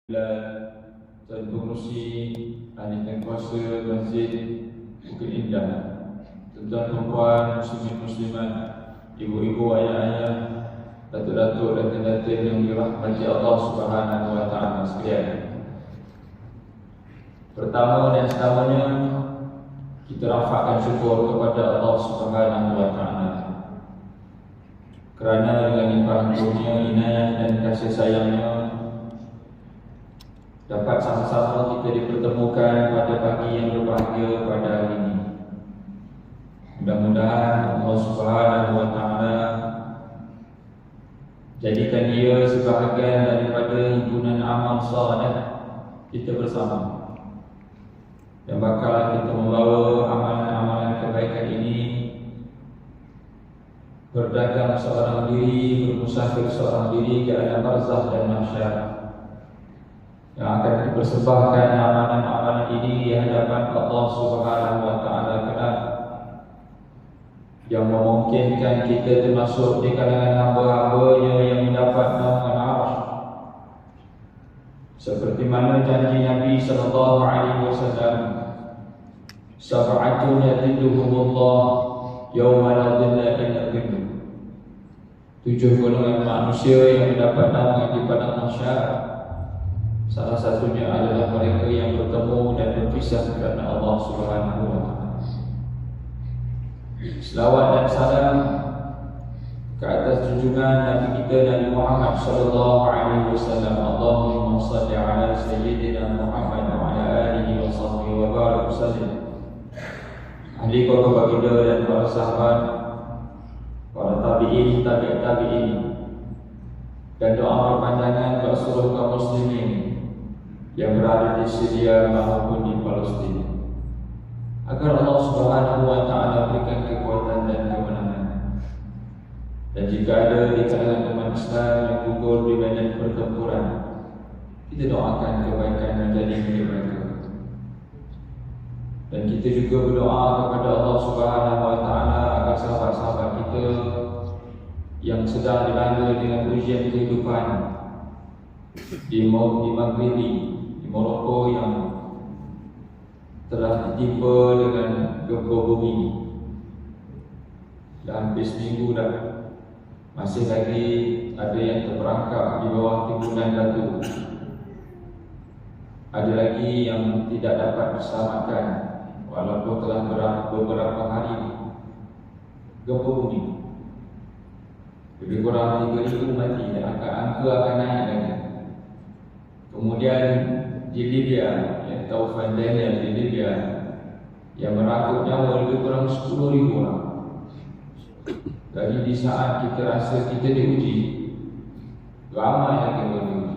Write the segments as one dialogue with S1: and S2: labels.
S1: dan pengurusi ahli dan kuasa Masjid Bukit Indah, tuan-tuan perempuan, muslimin muslimat, ibu-ibu, ayah-ayah, datuk-datuk dan datin yang dirahmati Allah Subhanahu wa taala sekalian. Pertama dan selamanya kita rafakkan syukur kepada Allah Subhanahu wa taala kerana dengan limpah kurnia, inayah dan kasih sayangnya dapat sama-sama kita dipertemukan pada pagi yang berbahagia pada hari ini. Mudah-mudahan Allah Subhanahu wa taala jadikan ia sebahagian daripada himpunan amal saleh kita bersama, yang bakal kita membawa amalan-amalan kebaikan ini berdagang seorang diri, bermusafir seorang diri ke alam barzakh dan mahsyar, yang akan dipersembahkan amalan-amalan ini di hadapan Allah Subhanahu wa taala kelak, yang memungkinkan kita termasuk di kalangan hamba-hambanya yang mendapat naungan Arsy, seperti mana janji Nabi sallallahu alaihi wasallam, sab'atun yadhilluhumullah yauma la dhilla illa dhilluh. 7 golongan manusia yang mendapat naungan di padang mahsyar. Salah satunya adalah mereka yang bertemu dan berpisah kerana Allah Subhanahu wa taala. Selawat dan salam ke atas junjungan Nabi kita Nabi Muhammad sallallahu alaihi wasallam. Allahumma shalli ala sayyidina Muhammad wa ala alihi wa sahbihi wa barik wasallim. Ahli keluarga baginda dan para sahabat, para tabi'in, tabi'in, dan doa berpanjangan kepada seluruh kaum muslimin yang berada di Syria maupun di Palestin, agar Allah Subhanahu wa taala berikan kekuatan dan kemenangan. Dan jika ada di kalangan umat Islam yang gugur di medan pertempuran, kita doakan kebaikan menjadi milik mereka. Dan kita juga berdoa kepada Allah Subhanahu wa taala agar sahabat-sahabat kita yang sedang dilanda dengan ujian kehidupan di Maghribi, di Morocco, yang telah ditimpa dengan gempa bumi. Dah hampir seminggu dah, masih lagi ada yang terperangkap di bawah timbunan batu, ada lagi yang tidak dapat diselamatkan walaupun telah beberapa hari gempa bumi. Lebih kurang 3,000 mati dan angka akan naik lagi. Kemudian di Libya, yang Taufan Daniel di Libya, yang merangkut nyawa lebih kurang 10,000 orang. Jadi di saat kita rasa kita diuji, ramai yang kita diuji.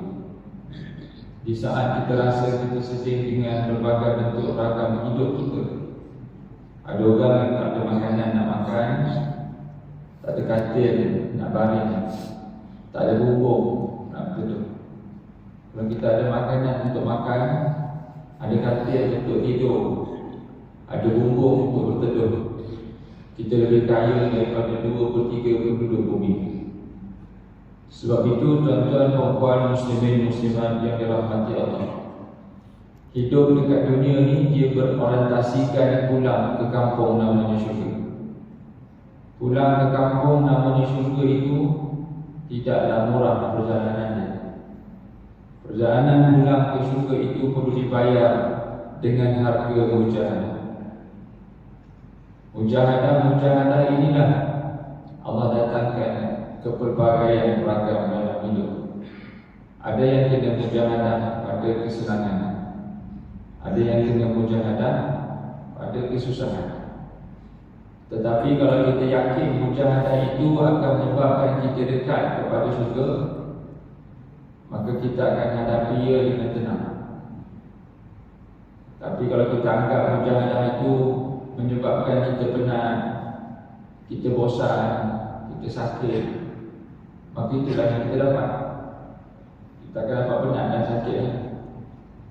S1: Di saat kita rasa kita sedih dengan berbagai bentuk ragam hidup kita, ada orang yang tak ada makanan nak makan, tak ada katil nak baring, tak ada bumbung nak tidur. Kalau kita ada makanan untuk makan, ada katil untuk tidur, ada bumbung untuk berteduh, kita lebih kaya daripada 2/3 penduduk bumi. Sebab itu tuan-tuan, perempuan, muslimin, muslimat yang dirahmati Allah, hidup dekat dunia ni dia berorientasikan pulang ke kampung namanya syurga. Pulang ke kampung namanya syurga itu tidaklah murah perjalanannya. Perjalanan pulang ke syurga itu perlu dibayar dengan harga mujahadah. Mujahadah inilah Allah datangkan ke pelbagaian ragam dalam hidup. Ada yang kena mujahadah pada kesenangan, ada yang kena mujahadah pada kesusahan. Tetapi kalau kita yakin mujahadah itu akan menyebabkan kita dekat kepada syurga, maka kita akan hadapi ia dengan tenang. Tapi kalau kita anggap mujahadah itu menyebabkan kita penat, kita bosan, kita sakit, maka itulah yang kita dapat. Kita akan dapat penat dan sakit.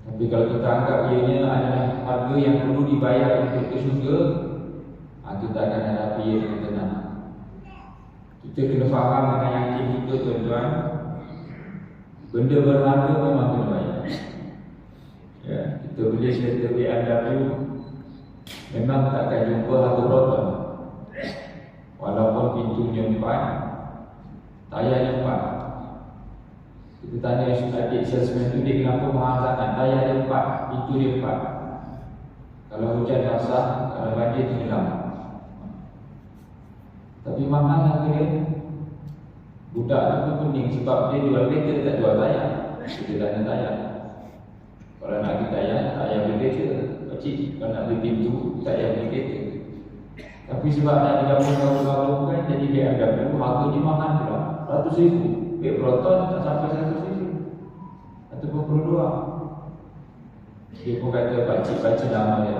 S1: Tapi kalau kita anggap ianya adalah harga yang perlu dibayar untuk ke syurga, kita akan hadapi ia dengan tenang. Kita kena faham dengan yakin kita, tuan-tuan, benda berharga memang kena bayar. adik salesman tu dia kenapa mahal sangat? Tayar dia 4, pintu dia 4. Kalau hujan basah, kalau banjir tenggelam. Tapi mahal harga dia. Budak tu pening sebab dia jual kereta, dia tak jual tayar. Dia tak ada tayar. Kalau nak beli tayar beli kereta. Pakcik, kalau nak beli pintu, tayar beli kereta. Tapi sebab nak digabung-gabung kan, jadi BMW harga dia mahal pula. RM100,000. Biar Proton tak sampai RM100,000. Ataupun Pro 2. Dia pun kata pakcik baca nama dia.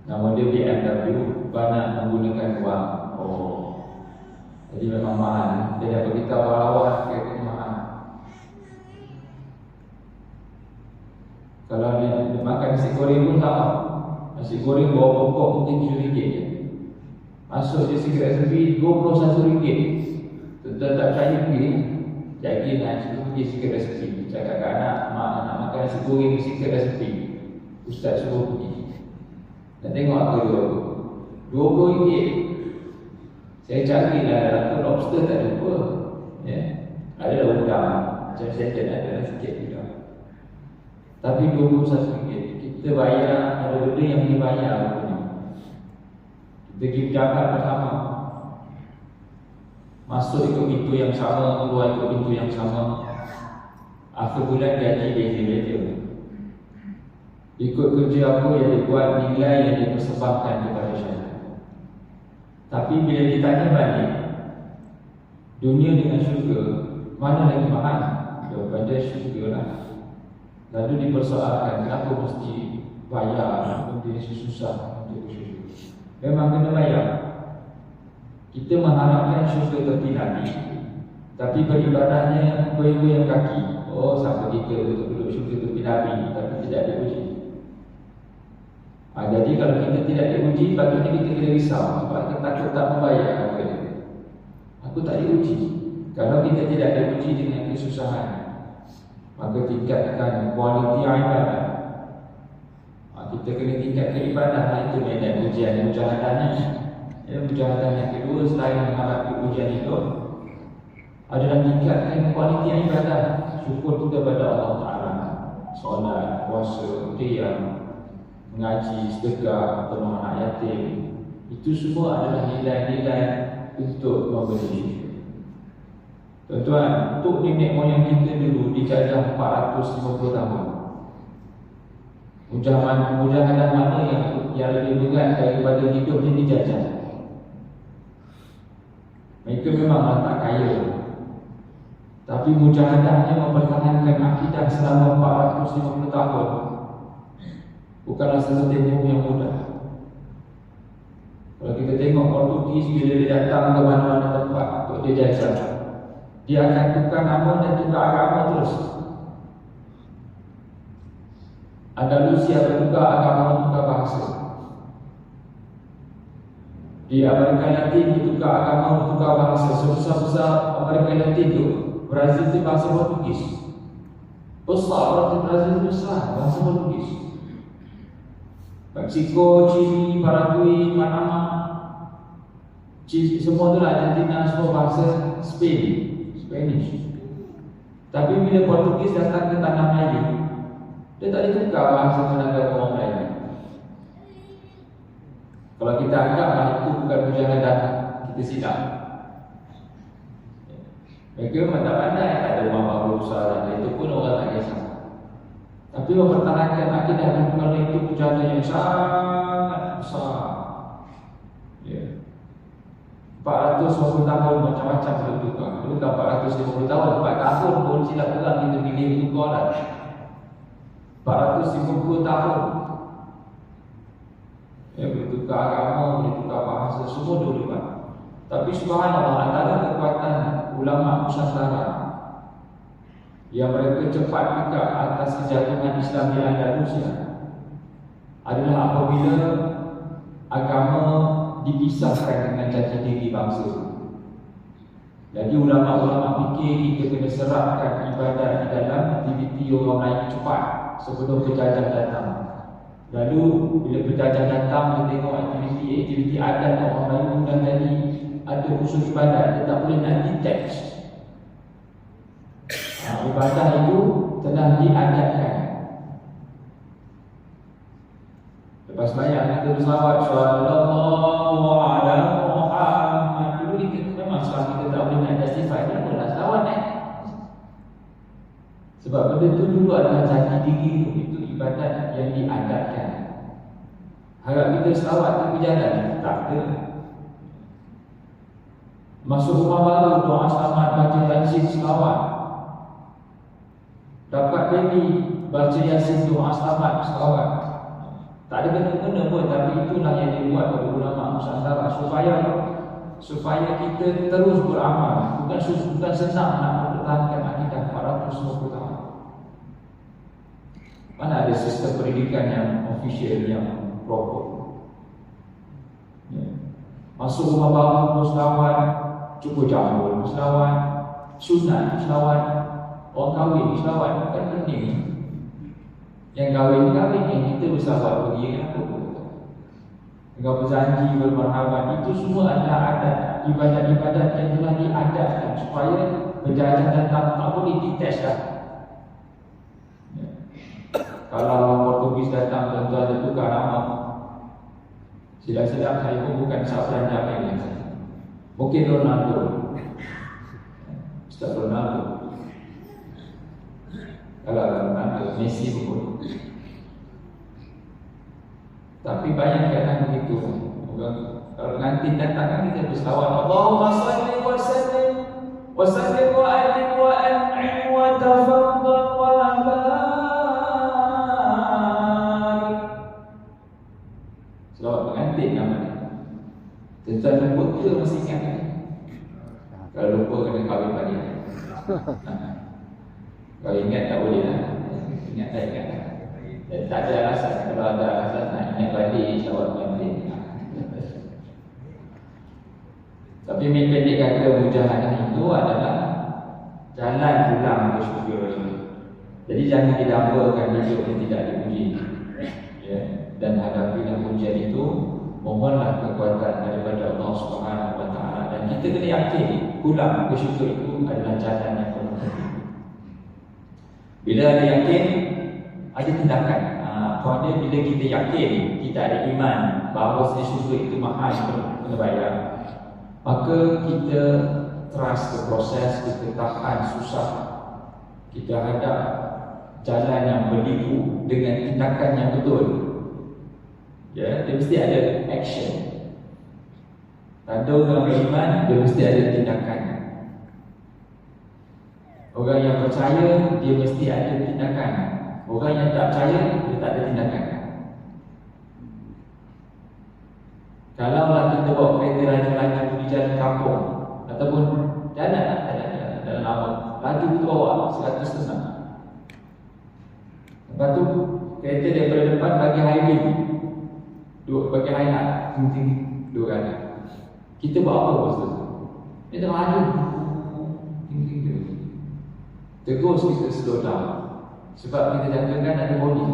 S1: Nama dia BMW, banyak menggunakan wang. Oh, jadi memang mahal. Dia dah beritahu awal-awal kereta mahal. Kalau dia makan nasi goreng pun sama. Nasi goreng bawa pokok mungkin RM7 je. Masuk dia sikit resepi RM21. Tuan-tuan tak percaya pergi. Yakin lah, sebelum pergi sikit resepi. Cakap ke anak, mak nak makan nasi goreng sikit resepi. Ustaz suruh pergi. Dan tengok apa dia RM20. Saya carilah dalam tu lobster tak jumpa. Ya. Ada udang. Macam saya ada sikit juga. Tapi RM21. Kita bayar, ada benda yang dibayar. Kita pergi berjalan bersama. Masuk ikut pintu yang sama, keluar ikut pintu yang sama. Akhir bulan gaji beza-beza. Ikut kerja apa yang dibuat, nilai yang dipersembahkan kepada syarikat. Tapi bila ditanya balik, dunia dengan syurga, mana lagi mahal? Jawapan dia syurga lah. Lalu dipersoalkan, kenapa mesti bayar benda yang susah untuk syurga? Memang kena bayar. Kita mengharapkan syurga terpilih, tapi beribadahnya goyang-goyang kaki. Oh, siapa kita untuk duduk syurga terpilih, tapi tidak diuji. Jadi kalau kita tidak diuji, patutnya kita kena risau sebab kita takut tak membayar harga dia. Aku tak diuji. Kalau kita tidak diuji dengan kesusahan, maka tingkatkan kualiti ibadah. Kita kena tingkatkan ibadah. Itu medan ujian mujahadahnya. Mujahadah yang kedua selain menghadapi ujian itu adalah tingkatkan kualiti ibadah. Syukur kita kepada Allah Ta'ala. Solat, puasa, qiyam, mengaji, sedekah, penuh anak yatim. Itu semua adalah nilai-nilai untuk memberi syukur. Tuan-tuan, untuk nenek moyang kita dulu dijajah 450 tahun. Mujahadah mana yang lebih berat daripada hidup dia dijajah? Mereka memanglah tak kaya, tapi mujahadahnya mempertahankan akidah selama 450 tahun. Bukanlah sesuatu yang mudah. Kalau kita tengok Portugis, bila dia datang ke mana-mana tempat untuk dia jajah, dia akan tukar nama dan tukar agama terus. Andalusia bertukar agama, tukar bahasa. Di Amerika Latin bertukar agama, bertukar bahasa. Sebesar-besar Amerika Latin itu, Brazil itu bahasa Portugis. Besar orang Brazil itu besar bahasa Portugis. Meksiko, Chili, Paraguay, Panama, Chile, semua itulah Argentina, semua bahasa Spanish. Tapi bila Portugis datang ke tanah Melayu, dia tak ditukar bahasa negara orang lain. Kalau kita anggaplah itu bukan mujahadah, kita silap. Mereka memang tak pandai, tak ada rumah baru besar, itu pun orang tak kisah. Tapi mempertahankan akidah dan kerana itu mujahadah yang sangat besar. 450 tahun macam-macam bertukar. Itu bukan 450 tahun, 4 tahun pun silap orang kita pilih bertukar dah. 450 tahun bertukar agama, bertukar bahasa, semua dulu kan. Tapi subhanallah, antara kekuatan ulama Nusantara yang mereka cepat juga atas kejatuhan Islam di Andalusia adalah apabila agama dipisahkan dengan jati diri bangsa. Jadi ulama-ulama fikir kita kena serapkan ibadah di dalam aktiviti orang lain cepat sebelum penjajah datang. Lalu bila penjajah datang, dia tengok aktiviti adat orang lain dan jadi ada usul ibadat, dia tak boleh nak detach. Ibadah itu telah diadatkan. Lepas bayang kita bersalawat sallallahu alaihi Muhammad. Dulu kita memang selama kita tak boleh nak justify tak apalah salawat Sebab benda itu dulu adalah jati diri itu ibadat yang diadatkan. Harap kita salawat tu berjalan, tak ada. Masuk rumah baru, doa selamat, baca yasin, salawat. Dapat baby, baca yasin, doa selamat, salawat. Tak ada kena-kena pun, tapi itulah yang dibuat oleh ulama Nusantara supaya kita terus beramal. Bukan senang nak mempertahankan akidah 450 tahun. Mana ada sistem pendidikan yang official, yang proper. Masuk rumah baru, selawat, cukup jambul, selawat, sunat, selawat, orang kahwin, selawat, kan penting. Yang kahwin ni kita bersahabat pergi apa pun. Engkau berjanji, bermarhaban, itu semua adalah adat, ibadat-ibadat yang telah diadatkan supaya penjajah datang tak boleh dites dah. Kalau orang Portugis datang tuan-tuan ada tukar nama, silap-silap saya pun bukan sahabat yang mungkin Ronaldo, Ustaz Ronaldo. Kalau Ronaldo, Messi pun. Tapi bayangkan begitu. Kalau nanti datang kita berselawat Allahumma salli wa sallim wa sallim wa alim wa an'im wa tafaddal wa barik. Selawat pengantin namanya. Tuan lupa ke masih ingat? Kalau lupa kena kahwin pagi. Kalau ingat tak boleh lah. Ingat tak ingat. Dan tak ada alasan. Kalau ada alasan nak ingat balik selawat pengantin. Tapi pendek kata mujahadah itu adalah jalan pulang ke syurga. Jadi jangan didambakan hidup yang tidak dipuji. Ya. Dan hadapilah pujian itu, mohonlah kekuatan daripada Allah Subhanahu Wa Taala. Dan kita kena yakin pulang ke syurga itu adalah jalan yang penuh. Bila ada yakin, ada tindakan. Dia bila kita yakin, kita ada iman bahawa syurga itu mahal, kena bayar, maka kita trust the proses, kita tahan susah, kita hadap jalan yang berliku dengan tindakan yang betul. Ya, dia mesti ada action. Tanda orang beriman, dia mesti ada tindakan. Orang yang percaya, dia mesti ada tindakan. Orang yang tak percaya, dia tak ada tindakan. Kalaulah kita bawa kereta laju-laju di jalan kampung ataupun jalan dalam awal, laju kita bawa 100 km. Lepas tu kereta daripada depan bagi highway, bagi highlight, dua kali. Kita buat apa bos tu? Dia tengah laju, terus kita slow down. Sebab kita jangkakan ada body.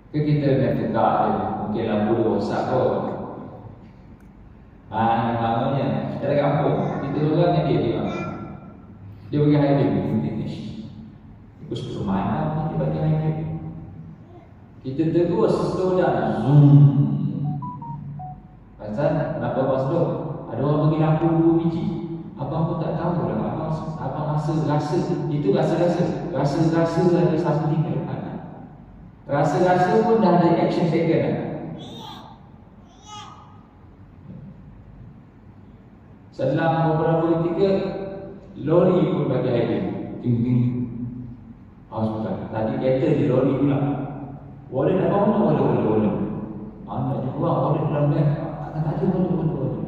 S1: Kita nak tegak je, mungkin lampu dia rosak kot. Namanya dalam kampung, kita orang yang dia bagi highway, terus ke mana dia bagi highway. Kita terus slow down, zoom. Pasal kenapa bos tu? Ada orang bagi lampu 2 biji. Abang pun tak tahu lah. Abang rasa itu rasa ada satu tiga depan. Rasa pun dah ada action taken lah. Selang beberapa ketika, lori pun bagi highway. Ting. Sebentar. Tadi kereta di lori pula. Boleh nak bangun, boleh. Nak juga boleh dalam beg. Tak ada, boleh.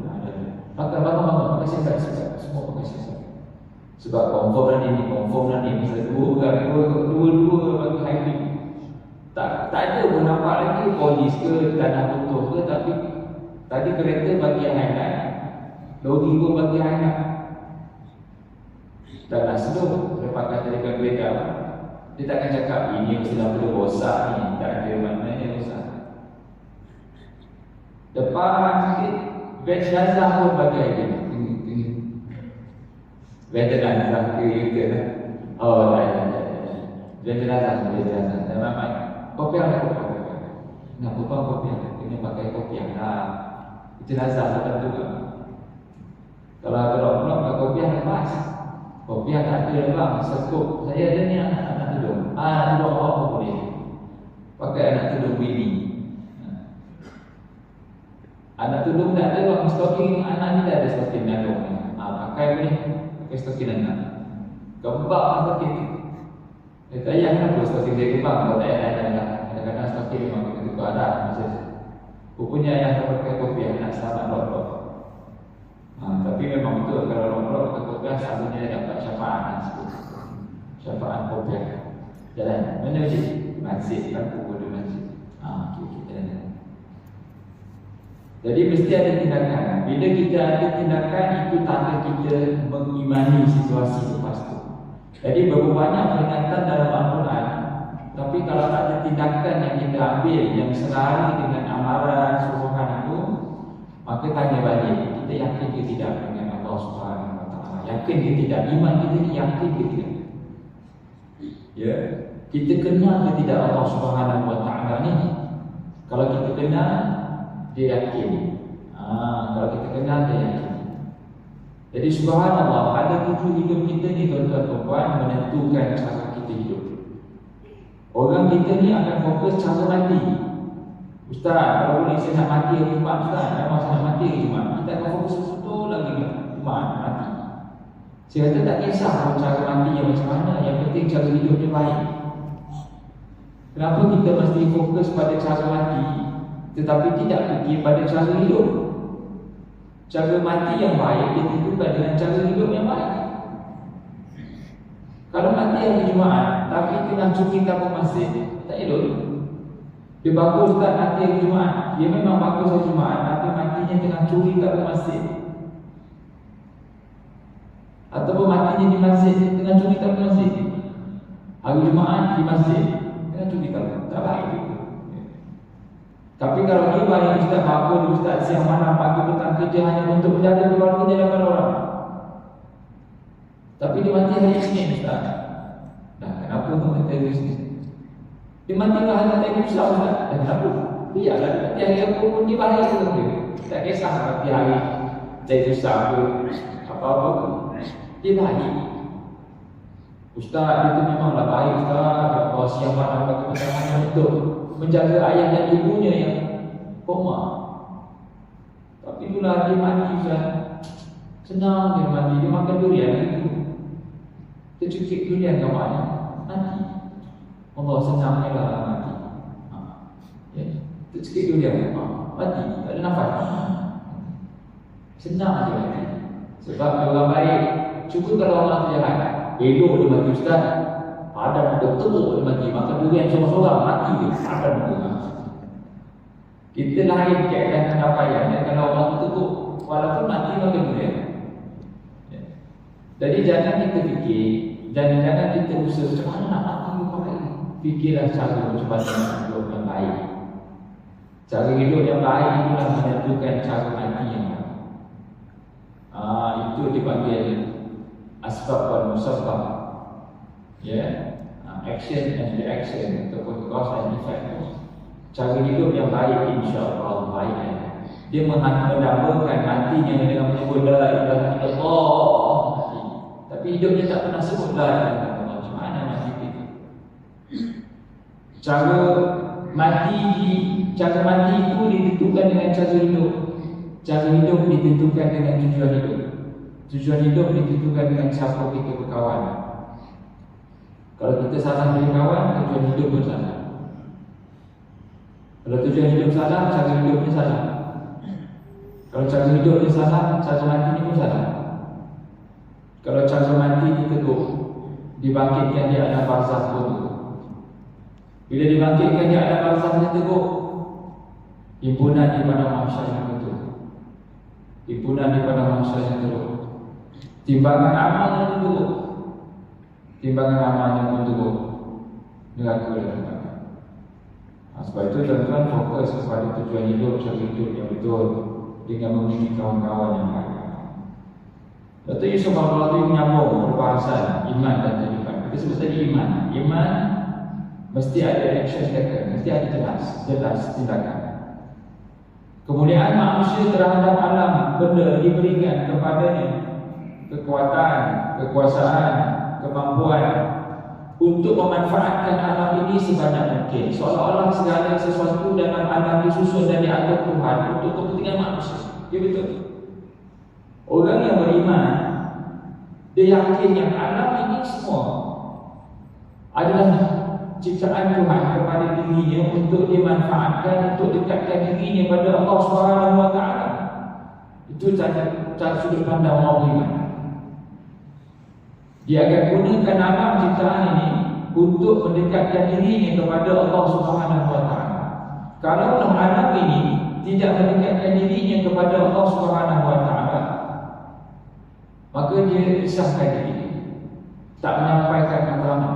S1: Pakai bangun, pakai siap. Semua pakai siap. Sebab confirm ni bisa dua bagi highway. Tak ada pun nampak lagi polis ke tanah putus ke, tapi tadi kereta bagi highlight, lori pun bagi highlight. Dan nak slow, lepaskan tarikan kereta, dia takkan cakap ini mesti lampu dia rosak ni, tak ada maknanya rosak. Depan sikit, batch jenazah pun bagi highlight. jenazah ke lah. Oh, ya. Jenazah. Memang kopiah lah. Nak bukan kopiah, ini pakai kopiah. Nah, jenazah tetap juga. Kalau belum pakai kopiah lepas. Kopiah tak ada bang, sekup. Saya ada ni anak tudung. Tudung apa boleh? Pakai anak tudung bini. Anak tudung tak ada bang, stocking anak ni tak ada stocking anak. Pakai boleh, pakai stocking anak. Kebak stocking. Tak payah kenapa stocking saya kebak. Kalau tak payah ada. Kadang-kadang stocking memang begitu ada. Rupanya yang pakai kopiah nak selamat lorok. Tapi memang betul kalau lorok pakai kopiah selalunya dapat syafaat. Syafaat kopiah. Jalan. Mana masjid? Masjid kan pukul masjid. Kita jalan. Jadi mesti ada tindakan. Bila kita ada tindakan, itu tanda kita mengimani situasi lepas itu. Jadi berapa banyak peringatan dalam Al-Quran, tapi kalau tak ada tindakan yang kita ambil yang selari dengan amaran suruhan itu, maka tanya balik, kita yakin ke tidak dengan Allah Subhanahu Wa Taala? Yakin ke tidak? Iman kita ni yakin ke tidak? Ya, kita kenal ke tidak Allah Subhanahu Wa Taala ni? Kalau kita kenal, dia yakin. Kalau kita kenal, dia yakin. Jadi subhanallah, ada 7 hidup kita ni tuan-tuan dan puan menentukan cara kita hidup. Orang kita ni akan fokus cara mati. Ustaz, kalau boleh saya nak mati hari Jumaat, Ustaz, memang saya nak mati hari Jumaat. Kita akan fokus betul lagi Jumaat mati. Saya kata tak kisah cara mati yang macam mana, yang penting cara hidup dia baik. Kenapa kita mesti fokus pada cara mati tetapi tidak fikir pada cara hidup? Cara mati yang baik ditentukan dengan cara hidup yang baik. Kalau mati hari Jumaat tapi tengah cuti tabung masjid, tak elok. Dia bagus tak mati hari Jumaat? Dia memang bagus hari Jumaat, tapi matinya tengah curi tabung masjid. Ataupun matinya di masjid tengah curi tabung masjid. Hari Jumaat di masjid tengah curi tabung, tak baik itu. Tapi kalau dia banyak ustaz bangun, ustaz siang malam pagi petang kerja hanya untuk menjaga keluarga dia 8 orang. Tapi dia mati hari Isnin ustaz. Kenapa tu kata Isnin? Dia mati hari tak usah ustaz. Kenapa? Biarlah dia mati hari apa pun dia bahaya tu dia. Tak kisah mati hari tak usah apa-apa pun. Dia baik. Ustaz itu memanglah baik ustaz. Kalau siang malam pagi petang hanya untuk menjaga ayah dan ibunya yang koma. Tapi itulah dia mati Ustaz. Senang dia mati. Dia makan durian itu. Dia cekik durian kawannya. Mati. Allah senangnya lah mati. Ya. Dia cekik durian. Mati. Tak ada nafas. Senang dia mati. Sebab orang baik. Cuba kalau Allah tu jahat. Elok dia mati Ustaz. Padan muka teruk dia mati. Makan durian seorang-seorang mati dia. Padan muka. Kita lain keadaan penyampaian. Dan kalau orang teruk, walaupun mati makan durian. Jadi jangan kita fikir. Dan jangan kita usaha macam mana nak mati lupa lagi. Fikirlah cara macam mana nak hidup yang baik. Cara hidup yang baik itulah menentukan cara mati yang baik. Itu dipanggil asbab wal musabbab. Action and reaction ataupun cause and effect. Cara hidup yang baik insya-Allah baik. Dia mendambakan matinya dengan menyebut la ilaha illallah. Tapi hidupnya tak pernah sebut la ilaha illallah. Macam mana mati itu? Cara mati itu ditentukan dengan cara hidup. Cara hidup ditentukan dengan tujuan hidup. Tujuan hidup ditentukan dengan siapa kita berkawan. Kalau kita salah dari kawan, tujuan hidup pun salah. Kalau tujuan hidup salah, cara hidupnya salah. Kalau cara hidupnya salah, cara mati pun salah. Kalau cara mati diteguh, dibangkitkan di alam barzakh pun. Bila dibangkitkan di alam barzakh diteguh, himpunan di padang mahsyar yang betul. Himpunan di padang mahsyar yang betul. Timbangan amal yang betul. Timbangan amalnya pun turun neraka dan neraka. Sebab itu tuan-tuan fokus kepada tujuan hidup, cara hidup yang betul dengan memiliki kawan-kawan yang baik. Dr. Yusuf Al-Qaradawi menyambung perbahasan iman dan kehidupan. Kita sebut tadi iman. Iman mesti ada action taken, mesti ada jelas tindakan. Kemuliaan manusia terhadap alam benda diberikan kepadanya kekuatan, kekuasaan, kemampuan untuk memanfaatkan alam ini sebanyak mungkin. Seolah-olah segala sesuatu dalam alam disusun dan diatur Tuhan untuk kepentingan manusia. Ya betul. Orang yang beriman, dia yakin yang alam ini semua adalah ciptaan Tuhan kepada dirinya untuk dimanfaatkan, untuk dekatkan dirinya pada Allah Subhanahu Wa Taala. Itu cara sudut pandang orang beriman. Dia akan gunakan alam ciptaan ini untuk mendekatkan dirinya kepada Allah Subhanahu Wa Taala. Kalau alam ini tidak mendekatkan dirinya kepada Allah Subhanahu Wa Taala, maka dia pisahkan diri, tak menyampaikan matlamat,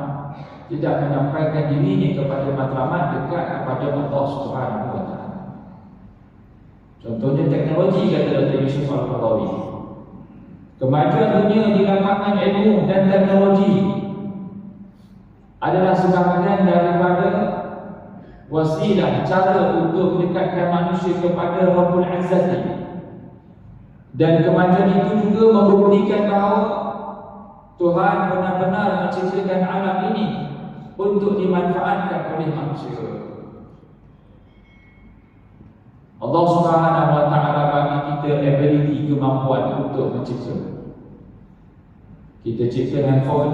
S1: tidak menyampaikan dirinya kepada matlamat dekat kepada Allah Subhanahu Wa Taala. Contohnya teknologi, kata Dr. Yusuf Al-Qaradawi. Kemajuan dunia di lapangan ilmu dan teknologi adalah sebahagian daripada wasilah, cara untuk mendekatkan manusia kepada Rabbul Izzati. Dan kemajuan itu juga membuktikan bahawa Tuhan benar-benar menciptakan alam ini untuk dimanfaatkan oleh manusia. Allah Subhanahu Wa Taala bagi kita ability, kemampuan untuk mencipta. Kita cipta handphone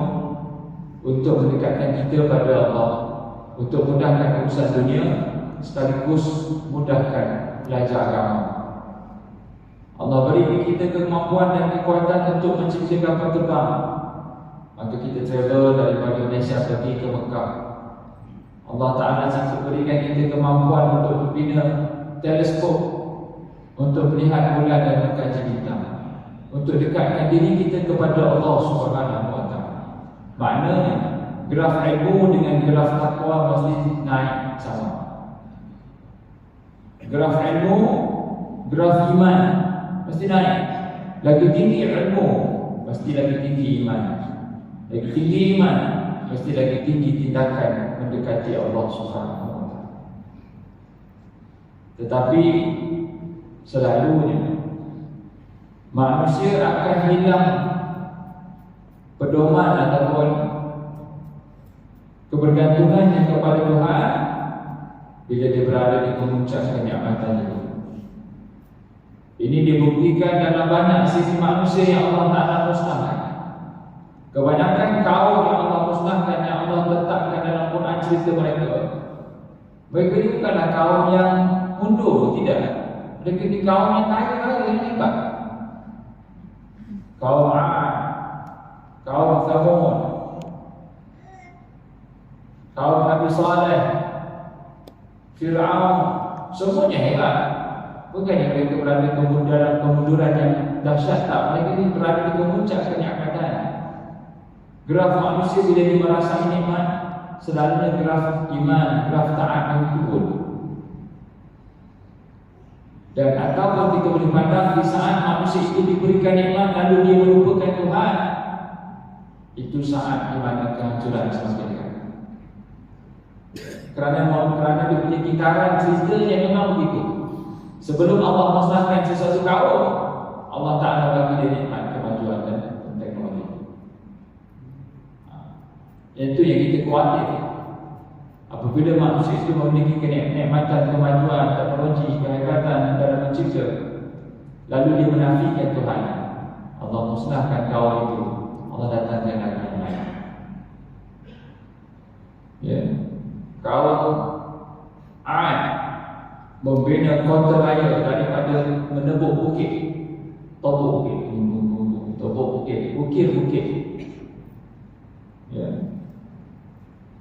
S1: untuk mendekatkan kita pada Allah, untuk mudahkan urusan dunia sekaligus mudahkan belajar agama. Allah beri kita kemampuan dan kekuatan untuk menciptakan kapal terbang, maka kita travel daripada Malaysia pergi ke Mekah. Allah Ta'ala berikan kita kemampuan untuk membina teleskop, untuk melihat bulan dan mengkaji bintang, untuk dekatkan diri kita kepada Allah Subhanahu Wa Taala. Maknanya graf ilmu dengan graf takwa mesti naik sama. Graf ilmu, graf iman mesti naik. Lagi tinggi ilmu, mesti lagi tinggi iman. Lagi tinggi iman, mesti lagi tinggi tindakan mendekati Allah Subhanahu Wa Taala. Tetapi selalunya manusia akan hilang pedoman ataupun kebergantungannya kepada Tuhan bila dia berada di kemuncak kenikmatan itu. Ini dibuktikan dalam banyak sisi manusia yang Allah Ta'ala musnahkan. Kebanyakan kaum yang Allah musnahkan, yang Allah letakkan dalam Quran cerita mereka, mereka ini bukanlah kaum yang mundur, tidak. Mereka ini kaum yang kaya-kaya, yang hebat. Kaum Ad, kaum Thamud, kaum Nabi Saleh, Fir'aun, semuanya hebat. Bukan yang mereka berada dalam kemunduran yang dahsyat, tak. Mereka ini berada di kemuncak kenikmatan. Graf manusia bila dia merasa nikmat, selalunya graf iman, graf taat yang turun. Dan ataupun kita boleh pandang di saat manusia itu diberikan nikmat lalu dia melupakan Tuhan, itu saat di mana kehancuran semakin dekat. Kerana dia punya kitaran ceritanya memang begitu. Sebelum Allah musnahkan sesuatu kaum, Allah Ta'ala bagi dia nikmat, kemajuan dan teknologi. Itu yang kita khawatir. Apabila manusia itu memiliki kenikmatan, kemajuan, teknologi, kehebatan dalam mencipta, lalu dia menafikan Tuhan, Allah musnahkan kaum itu, Allah datangkan lagi yang lain. Ya. Kaum Ad membina kota raya daripada menebuk bukit, tobuk bukit, ukir bukit. Ya.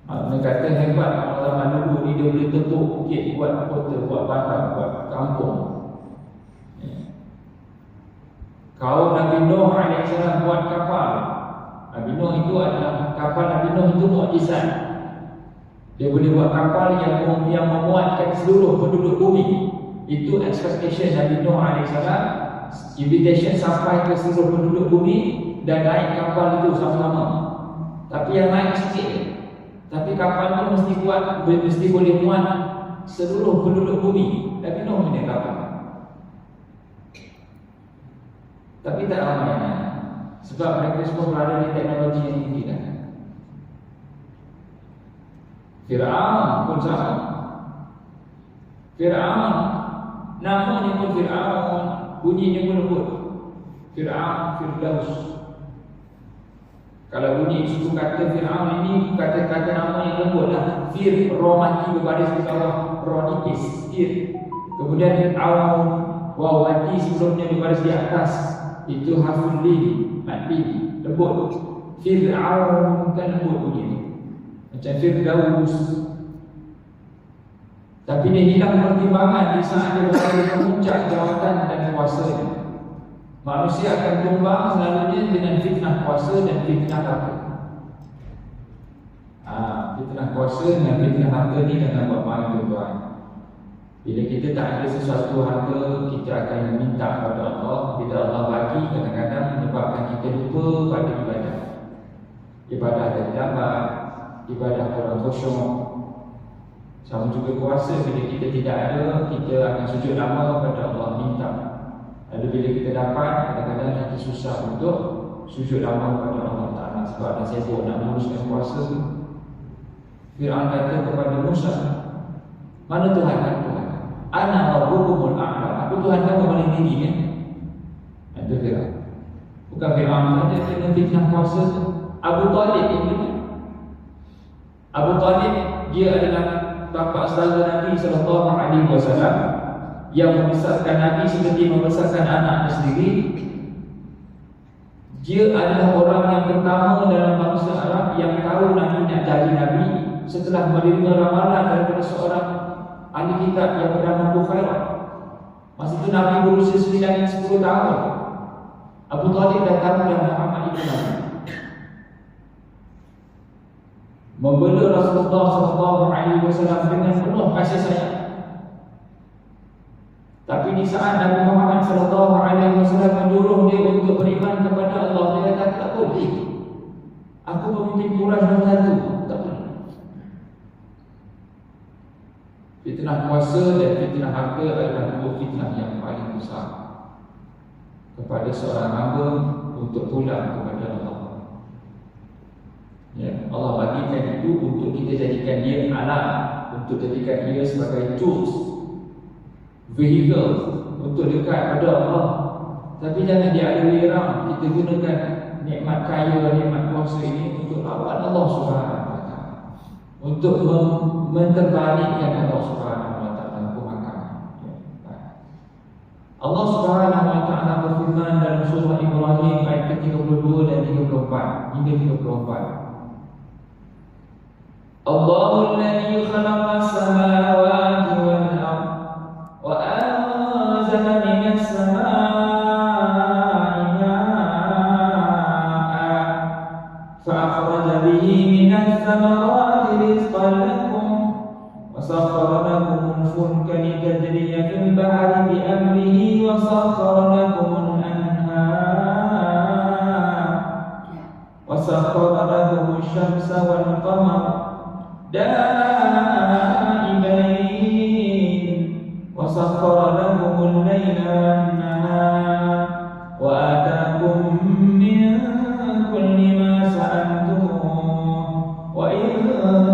S1: Mereka kata hebat orang zaman dulu ni, dia boleh tebuk bukit, buat kota, buat bandar, buat kampung. Ya. Kaum Nabi Nuh AS buat kapal. Nabi Nuh itu adalah kapal Nabi Nuh itu mukjizat. Dia boleh buat kapal yang memuatkan seluruh penduduk bumi. Itu expectation Nabi Nuh AS invitation sampai ke seluruh penduduk bumi dan naik kapal itu sama-sama. Tapi yang naik sikit. Tapi kapal itu mesti boleh muat seluruh penduduk bumi. Nabi Nuh punya kapal. Tapi tak ramai. Sebab mereka semua berada di teknologi yang tinggi kan. Fir'aun pun sama. Fir'aun namanya pun Fir'aun, bunyinya pun lembut. Fir'aun, Firdaus. Kalau bunyi suku kata Fir'aun ini kata-kata nama yang lembut lah. Fir, roh mati berbaris di bawah, roh nipis, Fir. Kemudian Fir'aun, waw mati sebelumnya berbaris di atas. Itu haful lin, mati, lembut. Fir'aun kan lembut bunyi ni. Macam Firdaus. Tapi dia hilang pertimbangan di saat dia berada di puncak jawatan dan kuasa. Manusia akan tumbang selalunya dengan fitnah kuasa dan fitnah harta. Fitnah kuasa dengan fitnah harta ni jangan buat main tuan-tuan. Bila kita tak ada sesuatu harta, kita akan meminta kepada Allah. Bila Allah bagi, kadang-kadang menyebabkan kita lupa pada ibadah. Ibadah dari dapat, ibadah orang khusyuk. Sama juga kuasa, bila kita tidak ada, kita akan sujud lama kepada Allah, minta. Lalu bila kita dapat, kadang-kadang kita susah untuk sujud lama kepada Allah Ta'ala. Sebab dah sibuk nak menguruskan kuasa. Fir'aun kata kepada Musa, mana Tuhan kan Tuhan? Ana rabbukumul a'la. Aku Tuhan kamu paling tinggi kan? Itu Fir'aun. Bukan Fir'aun saja dengan fitnah kuasa. Abu Talib ini. Abu Talib dia adalah bapa saudara Nabi SAW yang membesarkan Nabi seperti membesarkan anaknya sendiri. Dia adalah orang yang pertama dalam bangsa Arab yang tahu Nabi nak jadi Nabi setelah menerima ramalan daripada seorang ahli kitab yang bernama Bukhairah. Masa itu Nabi berusia 9-10 tahun. Abu Talib dah tahu dah Muhammad itu Nabi. Membela Rasulullah SAW dengan penuh kasih sayang. Tapi di saat Nabi Muhammad SAW menyuruh dia untuk beriman kepada Allah, dia kata tak boleh. Aku pemimpin Quraisy nombor 1, tak boleh. Fitnah kuasa dan fitnah harta adalah dua fitnah yang paling besar kepada seorang hamba untuk pulang kepada Allah. Ya, Allah bagikan itu untuk kita jadikan dia alat, untuk jadikan dia sebagai tools, vehicle untuk dekat pada Allah. Tapi jangan dialih orang. Kita gunakan nikmat kaya, nikmat kuasa ini untuk lawan Allah Subhanahu Wa Taala, untuk menterbalikkan Allah Subhanahu Wa Taala pemakan. Allah Subhanahu Wa Taala berfirman dalam surah Ibrahim ayat 32 dan 34 hingga 34. Allahul ladzi khalaqas samawati wal ardh wa anzala minas samaa'i maa'an fa akhraja bihi minas thamarati rizqan lakum wa sakhkhara lakumul fulka litajriya fil bahri bi amrihi wa sakhkhara lakumul anhar wa sakhkhara lakumus syamsa wal qamara دائبين وسخر لكم الليل والنهار وآتاكم من كل ما سألتموه وإن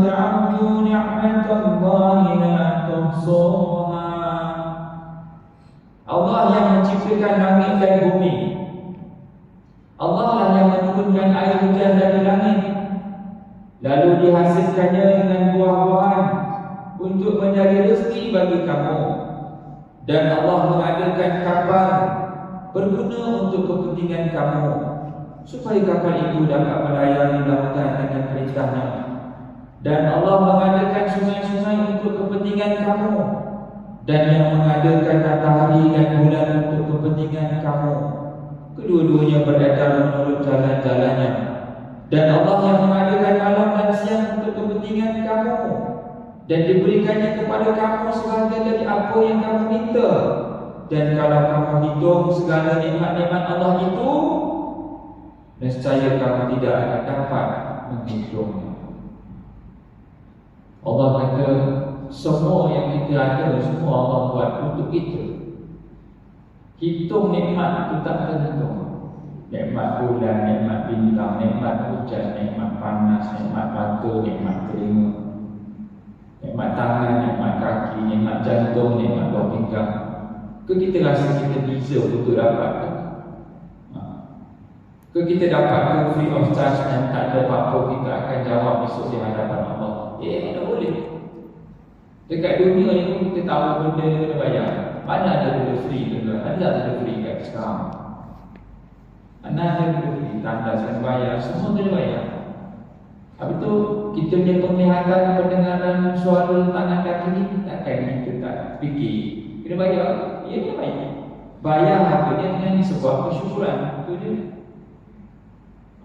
S1: تعدوا نعمة الله لا تحصوها. Allah yang menciptakan langit dan bumi. Allah lah yang menurunkan air hujan dari langit, lalu dihasilkannya dengan buah-buahan untuk menjadi rezeki bagi kamu. Dan Allah mengadakan kapal berguna untuk kepentingan kamu, supaya kapal itu dapat melayani lautan dengan perintahnya. Dan Allah mengadakan sungai-sungai untuk kepentingan kamu, dan yang mengadakan matahari dan bulan untuk kepentingan kamu. Kedua-duanya beredar menurut jalan-jalannya. Dan Allah yang mengadakan malam dan siang untuk kepentingan kamu, dan diberikannya kepada kamu sebagai dari apa yang kamu minta. Dan kalau kamu hitung segala nikmat-nikmat Allah itu, nescaya kamu tidak akan dapat menghitungnya. Allah kata, semua yang kita ada, semua Allah buat untuk kita. Hitung nikmat itu tak terhitung. Nikmat bulan, nikmat bintang, nikmat hujan, nikmat panas, nikmat mata, nikmat telinga, nikmat tangan, nikmat kaki, nikmat jantung, nikmat buah pinggang. Ke kita rasa kita deserve untuk dapat ke? Ke kita dapat ke free of charge dan tak ada apa-apa kita akan jawab besok di hadapan Allah? Tak boleh. Dekat dunia ni pun kita tahu benda ni kena bayar. Mana ada benda free tu? Ada benda free kat sekarang? Mana ada benda free? Tandas kena bayar, semua kena bayar. Habis tu kita punya penglihatan, pendengaran, suara, tangan kaki ni takkan kita tak fikir kena bayar. Ya, kena bayar. Bayar apa dia dengan sebuah kesyukuran. Itu dia.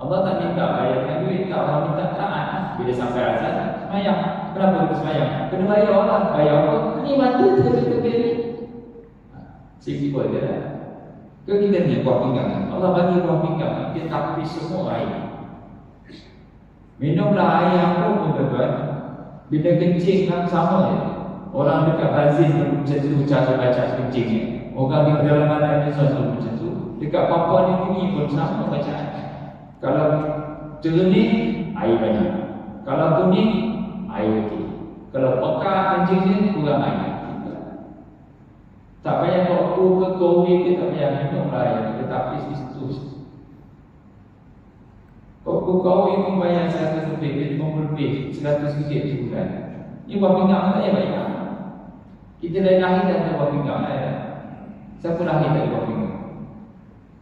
S1: Allah tak minta bayar dengan duit, tak. Allah minta taat. Bila sampai azan, semayang. Kenapa kita semayang? Kena bayar orang. Bayar apa? Ni mata kita beli. Simple je lah. Ke kita ni buah pinggang. Allah bagi buah pinggang, dia tapi semua air. Minumlah air apa pun tuan-tuan. Bila kencing kan sama je. Orang dekat Brazil macam tu cara baca kencing ni. Orang di pedalaman ni selalu macam tu. Dekat Papua New Guinea pun sama bacaan. Kalau jernih, air banyak. Kalau kuning, air okey. Kalau pekat kencing dia, kurang air. Tak payah kau ke kowe ke, tak payah minumlah air. Tetapi situ. Kau yang membayar 100 lebih, 50 lebih, 100 ringgit sebulan. Ini buah pinggang tak payah bayar. Kita dah lahir dah ada buah pinggang lah. Siapa lahir tak ada buah pinggang?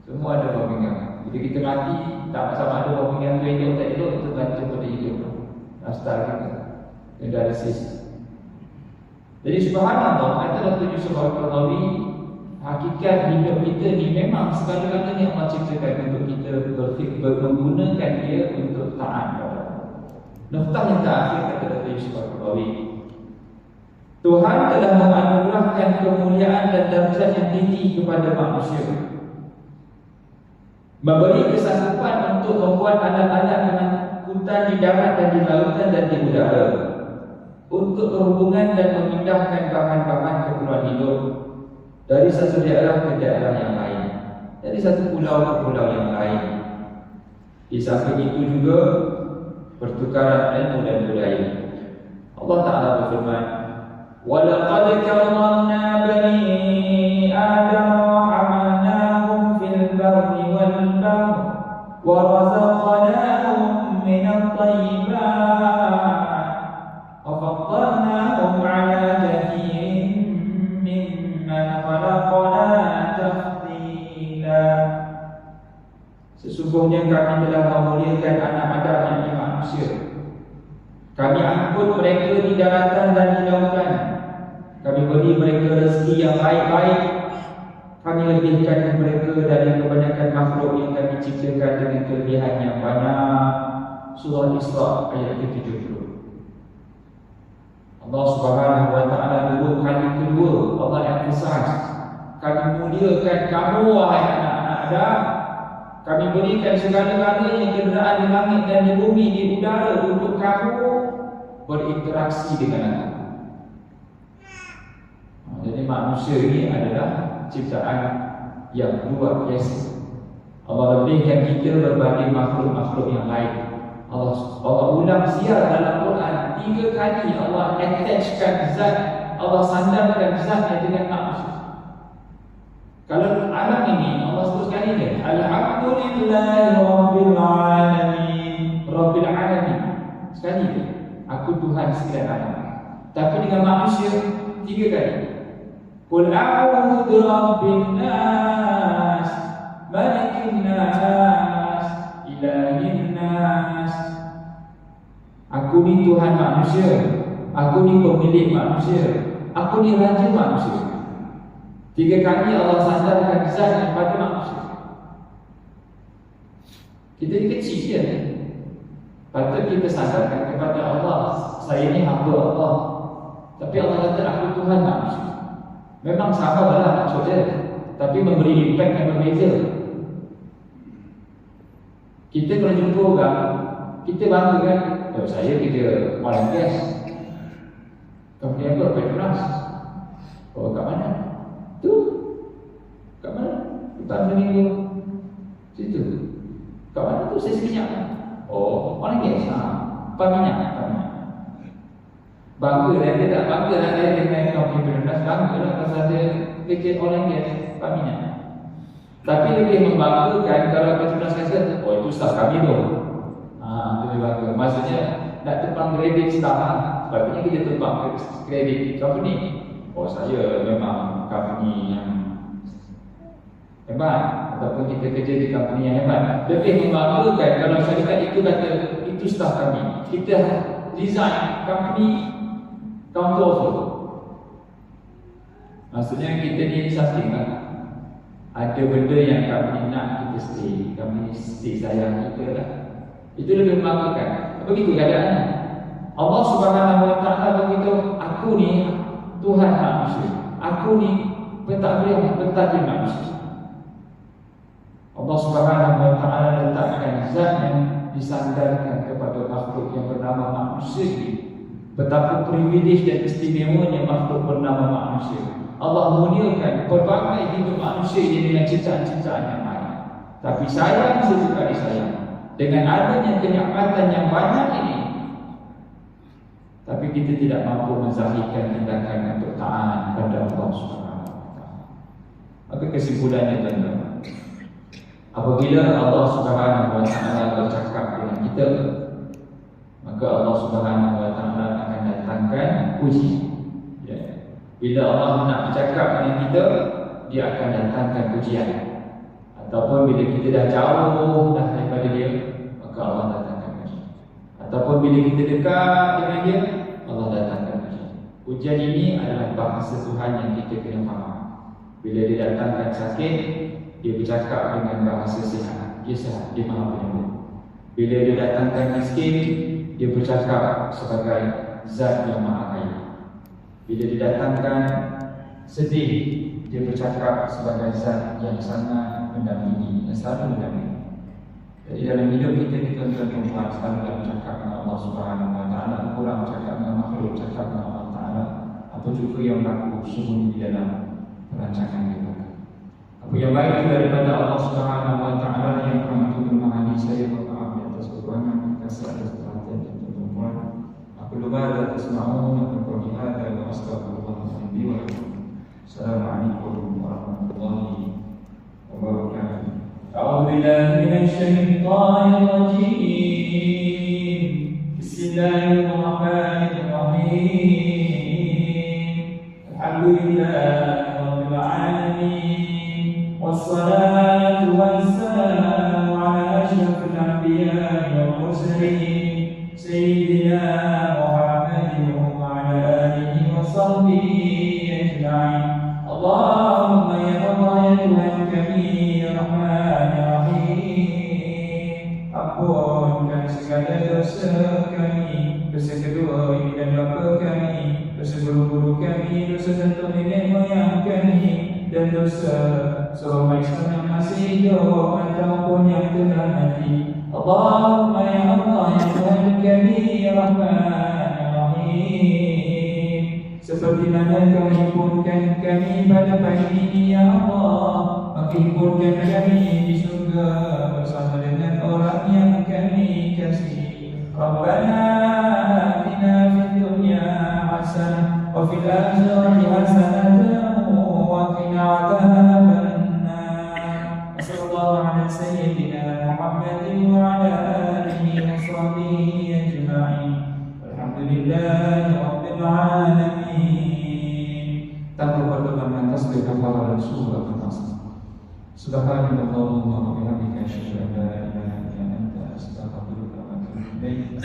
S1: Semua ada buah pinggang. Bila kita mati, tak sama ada buah pinggang tu elok tak elok, itu gantung pada hidup. Lifestyle kita. Yang dah resis. Jadi subhanallah, katalah tujuh sebab Al-Qadhawi, hakikat hidup kita ni memang segala-galanya Allah ciptakan untuk kita menggunakan dia untuk taat kepada Allah. Noktah yang terakhir kata Dr. Yusuf Al-Qaradawi, Tuhan telah menganugerahkan kemuliaan dan darjat yang tinggi kepada manusia, memberi kesanggupan untuk membuat alat-alat pengangkutan di darat dan di lautan dan di udara, untuk berhubungan dan memindahkan bahan-bahan keperluan hidup dari satu daerah ke daerah yang lain, dari satu pulau ke pulau yang lain. Di samping itu juga pertukaran ilmu dan budaya. Allah Ta'ala berfirman, وَلَقَدْ كَرَّمْنَا بَنِي آدَمَ وَحَمَلْنَاهُمْ فِي الْبَرِّ وَالْبَحْرِ وَرَزَقْنَاهُم مِّنَ الطَّيِّبَاتِ وَفَضَّلْنَاهُمْ عَلَى كَثِيرٍ مِّمَّنْ خَلَقْنَا تَفْضِيلًا. Sesungguhnya kami telah memuliakan anak Adam yang manusia. Kami angkut mereka di daratan dan di lautan. Kami beri mereka rezeki yang baik-baik. Kami lebihkan mereka dari kebanyakan makhluk yang kami ciptakan dengan kelebihan yang banyak. Surah Isra ayat ke-70. Allah Subhanahu wa Ta'ala dua kali kedua Allah emphasize, kami muliakan kamu wahai anak-anak Adam. Kami berikan segala-galanya kenderaan di langit dan di bumi, di udara untuk kamu berinteraksi dengan aku. Jadi manusia ini adalah ciptaan yang luar biasa. Allah lebihkan kita berbanding makhluk-makhluk yang lain. Allah ulang siar dalam Quran 3 kali. Allah attachkan zat, Allah sandarkan zatnya dengan manusia. Kalau alam ini Allah sebut sekali dia, Alhamdulillahi Rabbil Alamin, Rabbil Alamin. Sekali dia, aku Tuhan sekalian alam. Tapi dengan manusia 3 kali. Qul a'udzu birabbin nas, malikin nas, ilahin nas. Aku ni Tuhan manusia, aku ni pemilik manusia, aku ni raja manusia. 3 kali Allah sandarkan zat kepada manusia. Kita ni kecil je. Patut kita sandarkan kepada Allah, saya ni hamba Allah. Tapi Allah kata aku Tuhan manusia. Memang sama lah maksudnya, tapi memberi impact yang berbeza. Kita kalau jumpa orang, kita bangga kan, saya kerja oil and gas. Company apa? Petronas. Oh, kat mana? Tu. Kat mana? Hutan Seminggu. Situ. Kat mana tu? Saya minyak. Oh, oil and gas. Minyak. Bangga lah, dia tak bangga lah dia dengan company Petronas. Bangga lah pasal dia kerja oil and gas. Minyak. Tapi lebih membanggakan kalau Petronas kata, oh itu staff kami tu. Lebih bangga. Maksudnya nak terbang kredit staff. Sebabnya kita terbang kredit company. Oh saya memang company yang hebat, ataupun kita kerja di company yang hebat. Lebih membanggakan kalau syarikat itu kata itu staff kami. Kita design company counter offer. Maksudnya kita ni something lah. Ada benda yang kami nak kita stay, kami stay sayang kita lah. Itu lebih membanggakan. Begitu keadaannya. Allah Subhanahu Wa Taala begitu, aku ni Tuhan manusia, aku ni pentadbir manusia. Allah Subhanahu Wa Taala letakkan zat yang disandarkan kepada makhluk yang bernama manusia ini. Betapa privilege dan istimewanya makhluk bernama manusia. Allah muliakan pelbagai hidup manusia ini dengan ciptaan-ciptaan yang lain. Tapi sayang sesekali sayang dengan adanya kenikmatan yang banyak ini. Tapi kita tidak mampu menzahirkan tindakan untuk taat kepada Allah Subhanahu Wa Taala. Maka kesimpulannya tuan-tuan, apabila Allah Subhanahu Wa Taala bercakap dengan kita, maka Allah Subhanahu Wa Taala akan datangkan ujian. Ya. Bila Allah nak bercakap dengan kita, Dia akan datangkan ujian. Ataupun bila kita dah jauh dah daripada Dia, maka Allah datangkan ujian. Ataupun bila kita dekat dengan Dia, Allah datangkan ujian. Ujian ini adalah bahasa Tuhan yang kita kena faham. Bila Dia datangkan sakit, Dia bercakap dengan bahasa sihat. Dia sihat, Dia maha penyembuh. Bila Dia datangkan miskin, Dia bercakap sebagai zat yang maha kaya. Bila Dia datangkan sedih, Dia bercakap sebagai zat yang sangat mendampingi, yang selalu mendampingi. Jadi dalam hidup kita ni tuan-tuan perempuan selalu dalam cakap dengan Allah Subhanahu Wa Taala, kurang cakap dengan makhluk, cakap dengan Allah Taala. Apa juga yang berlaku sembunyi di dalam perancangan kita. Apa yang baik daripada Allah Subhanahu Wa Taala yang rahmat bermahani, saya bermaaf atas kekurangan, kasih atas perhatian tuan-tuan. Aku lupa dan tasma'un dan berkata dan astagfirullah li wa lakum. Assalamualaikum warahmatullahi wabarakatuh. أعوذ بالله من الشيطان الرجيم. بسم الله الرحمن الرحيم. الحمد لله رب العالمين والصلاة والسلام على أشرف الأنبياء والمرسلين سيدنا محمد وعلى آله وصحبه أجمعين. اللهم يا الله يا Tuhan kami ampunkan segala dosa kami, dosa kedua ibu dan bapa kami, dosa guru-guru kami, dosa tentu nenek moyang kami, dan dosa seorang Islam yang masih hidup ataupun yang telah mati. Allahumma ya Allah ya Tuhan kami ya Rahman ya Rahim. Seperti mana Kau himpunkan kami pada pagi ini ya Allah, maka himpunkan kami di surga bersama dengan orang yang kami kasih. Rabbana atina fid dunya hasanah wa fil akhirati hasanah wa qina adzabannar. Sallallahu ala sayyidina Muhammadin wa ala alihi wa sahbihi ajma'in. Alhamdulillahi rabbil alamin. Tanpa pertolongan tasbih kafarah dan surah al-Nasr. Subhanallahumma wa bihamdika asyhadu an la ilaha illa anta astaghfiruka wa atubu ilaik.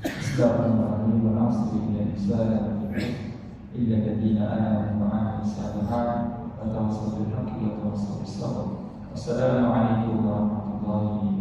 S1: Astaghfirullahaladzim wa a'udzu billahi illa alladziina aamanu wa 'amilus shalihaati wa tawassaw bil haqqi wa tawassaw bis sabr. Wassalamu alaikum warahmatullahi